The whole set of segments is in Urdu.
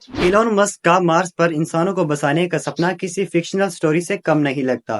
ایلون مسک کا مارس پر انسانوں کو بسانے کا سپنا کسی فکشنل سٹوری سے کم نہیں لگتا۔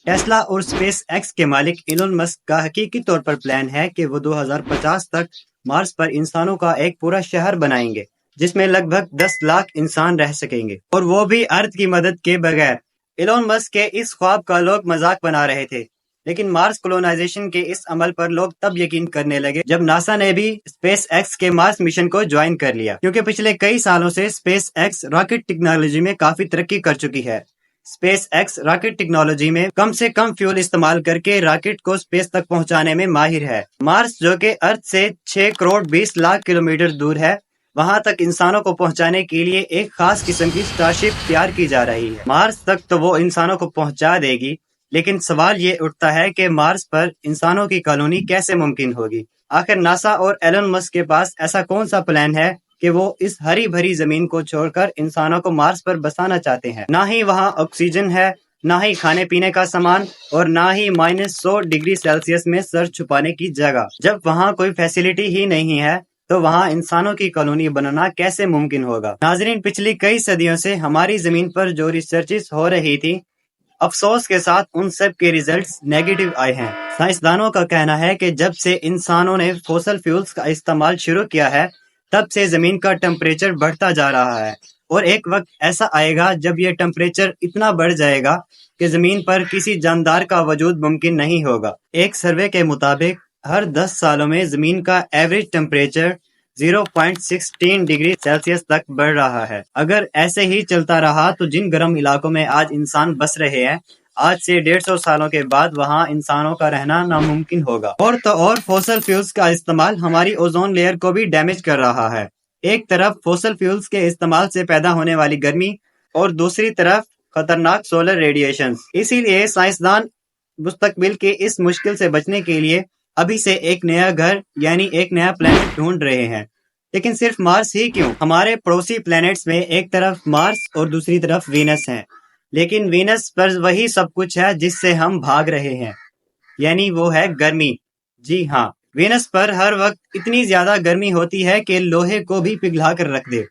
ٹیسلا اور اسپیس ایکس کے مالک ایلون مسک کا حقیقی طور پر پلان ہے کہ وہ 2050 تک مارس پر انسانوں کا ایک پورا شہر بنائیں گے جس میں لگ بھگ 10 لاکھ انسان رہ سکیں گے، اور وہ بھی ارتھ کی مدد کے بغیر۔ ایلون مسک کے اس خواب کا لوگ مذاق بنا رہے تھے، لیکن مارس کولونائزیشن کے اس عمل پر لوگ تب یقین کرنے لگے جب ناسا نے بھی اسپیس ایکس کے مارس مشن کو جوائن کر لیا، کیونکہ پچھلے کئی سالوں سے اسپیس ایکس راکٹ ٹیکنالوجی میں کافی ترقی کر چکی ہے۔ اسپیس ایکس راکٹ ٹیکنالوجی میں کم سے کم فیول استعمال کر کے راکٹ کو اسپیس تک پہنچانے میں ماہر ہے۔ مارس، جو کہ ارتھ سے 6 کروڑ 20 لاکھ کلومیٹر دور ہے، وہاں تک انسانوں کو پہنچانے کے لیے ایک خاص قسم کی اسٹارشپ تیار کی جا رہی ہے۔ مارس تک تو وہ انسانوں کو پہنچا دے گی، لیکن سوال یہ اٹھتا ہے کہ مارس پر انسانوں کی کالونی کیسے ممکن ہوگی؟ آخر ناسا اور ایلن مسک کے پاس ایسا کون سا پلان ہے کہ وہ اس ہری بھری زمین کو چھوڑ کر انسانوں کو مارس پر بسانا چاہتے ہیں؟ نہ ہی وہاں آکسیجن ہے، نہ ہی کھانے پینے کا سامان، اور نہ ہی -100 ڈگری سیلسیس میں سر چھپانے کی جگہ۔ جب وہاں کوئی فیسلٹی ہی نہیں ہے تو وہاں انسانوں کی کالونی بنانا کیسے ممکن ہوگا؟ ناظرین، پچھلی کئی صدیوں سے ہماری زمین پر جو ریسرچز ہو رہی تھی، افسوس کے ساتھ ان سب کے ریزلٹس نیگیٹو آئے ہیں۔ سائنسدانوں کا کہنا ہے کہ جب سے انسانوں نے فوسل فیولز کا استعمال شروع کیا ہے، تب سے زمین کا ٹمپریچر بڑھتا جا رہا ہے، اور ایک وقت ایسا آئے گا جب یہ ٹمپریچر اتنا بڑھ جائے گا کہ زمین پر کسی جاندار کا وجود ممکن نہیں ہوگا۔ ایک سروے کے مطابق ہر 10 سالوں میں زمین کا ایوریج ٹمپریچر 0.16 ڈگری سیلسیس تک بڑھ رہا ہے۔ اگر ایسے ہی چلتا رہا تو جن گرم علاقوں میں آج انسان بس رہے ہیں، آج سے 150 سالوں کے بعد وہاں انسانوں کا رہنا ناممکن ہوگا۔ اور تو اور فوسل فیولز کا استعمال ہماری اوزون لیئر کو بھی ڈیمیج کر رہا ہے۔ ایک طرف فوسل فیولز کے استعمال سے پیدا ہونے والی گرمی، اور دوسری طرف خطرناک سولر ریڈیشنز۔ اسی لیے سائنسدان مستقبل کے اس مشکل سے بچنے کے لیے ابھی سے ایک نیا گھر، یعنی ایک نیا پلانٹ ڈھونڈ رہے ہیں۔ لیکن صرف مارس ہی کیوں؟ ہمارے پڑوسی پلانٹس میں ایک طرف مارس اور دوسری طرف وینس ہیں، لیکن وینس پر وہی سب کچھ ہے جس سے ہم بھاگ رہے ہیں، یعنی وہ ہے گرمی۔ جی ہاں، وینس پر ہر وقت اتنی زیادہ گرمی ہوتی ہے کہ لوہے کو بھی پگھلا کر رکھ دے،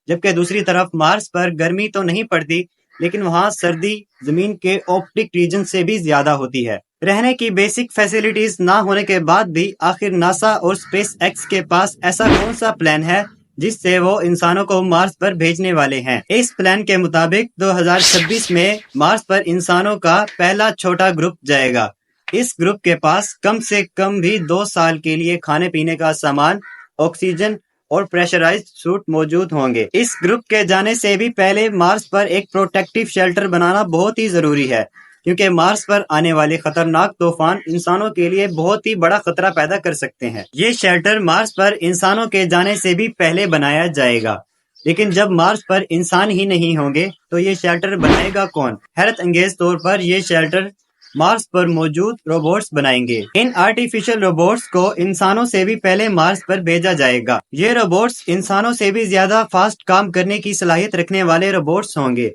جبکہ دوسری طرف مارس پر گرمی تو نہیں پڑتی، لیکن وہاں سردی زمین کے آرکٹک ریجن سے بھی زیادہ ہوتی ہے۔ رہنے کی بیسک فیسلٹیز نہ ہونے کے بعد بھی آخر ناسا اور اسپیس ایکس کے پاس ایسا کون سا پلان ہے جس سے وہ انسانوں کو مارس پر بھیجنے والے ہیں؟ اس پلان کے مطابق 2026 میں مارس پر انسانوں کا پہلا چھوٹا گروپ جائے گا۔ اس گروپ کے پاس کم سے کم بھی 2 سال کے لیے کھانے پینے کا سامان، آکسیجن اور پریشرائزڈ سوٹ موجود ہوں گے۔ اس گروپ کے جانے سے بھی پہلے مارس پر ایک پروٹیکٹیو شیلٹر بنانا بہت ہی ضروری ہے، کیونکہ مارس پر آنے والے خطرناک طوفان انسانوں کے لیے بہت ہی بڑا خطرہ پیدا کر سکتے ہیں۔ یہ شیلٹر مارس پر انسانوں کے جانے سے بھی پہلے بنایا جائے گا، لیکن جب مارس پر انسان ہی نہیں ہوں گے تو یہ شیلٹر بنائے گا کون؟ حیرت انگیز طور پر یہ شیلٹر مارس پر موجود روبوٹس بنائیں گے۔ ان آرٹیفیشل روبوٹس کو انسانوں سے بھی پہلے مارس پر بھیجا جائے گا۔ یہ روبوٹس انسانوں سے بھی زیادہ فاسٹ کام کرنے کی صلاحیت رکھنے والے روبوٹس ہوں گے،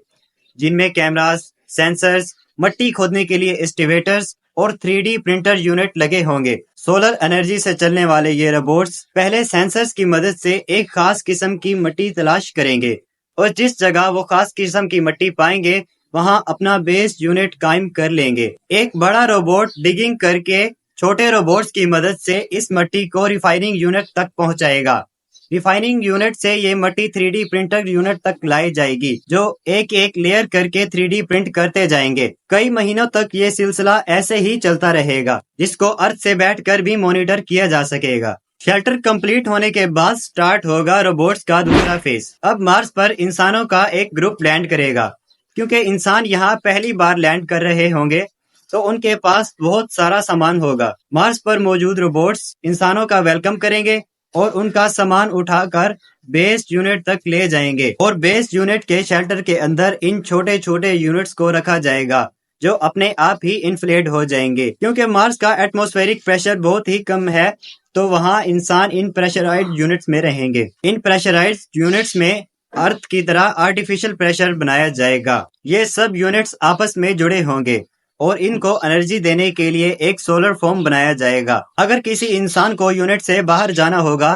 جن میں کیمراز، سینسرز، مٹی کھودنے کے لیے اسٹیویٹرز اور 3D پرنٹر یونٹ لگے ہوں گے۔ سولر انرجی سے چلنے والے یہ روبوٹس پہلے سینسرز کی مدد سے ایک خاص قسم کی مٹی تلاش کریں گے، اور جس جگہ وہ خاص قسم کی مٹی پائیں گے وہاں اپنا بیس یونٹ قائم کر لیں گے۔ ایک بڑا روبوٹ ڈگنگ کر کے چھوٹے روبوٹس کی مدد سے اس مٹی کو ریفائننگ یونٹ تک پہنچائے گا۔ ریفائننگ یونٹ سے یہ مٹی 3D پرنٹر یونٹ تک لائی جائے گی، جو ایک ایک لیئر کر کے 3D پرنٹ کرتے جائیں گے۔ کئی مہینوں تک یہ سلسلہ ایسے ہی چلتا رہے گا، جس کو ارتھ سے بیٹھ کر بھی مانیٹر کیا جا سکے گا۔ شیلٹر کمپلیٹ ہونے کے بعد سٹارٹ ہوگا روبوٹس کا دوسرا فیز۔ اب مارس پر انسانوں کا ایک گروپ لینڈ کرے گا۔ کیونکہ انسان یہاں پہلی بار لینڈ کر رہے ہوں گے تو ان کے پاس بہت سارا سامان ہوگا۔ مارس پر موجود روبوٹس انسانوں کا ویلکم کریں گے اور ان کا سامان اٹھا کر بیس یونٹ تک لے جائیں گے، اور بیس یونٹ کے شیلٹر کے اندر ان چھوٹے چھوٹے یونٹس کو رکھا جائے گا جو اپنے آپ ہی انفلیٹ ہو جائیں گے۔ کیونکہ مارس کا ایٹماسفیرک پریشر بہت ہی کم ہے تو وہاں انسان ان پریشرائزڈ یونٹس میں رہیں گے۔ ان پریشرائزڈ یونٹس میں ارتھ کی طرح آرٹیفیشل پریشر بنایا جائے گا۔ یہ سب یونٹس آپس میں جڑے ہوں گے اور ان کو انرجی دینے کے لیے ایک سولر فارم بنایا جائے گا۔ اگر کسی انسان کو یونٹ سے باہر جانا ہوگا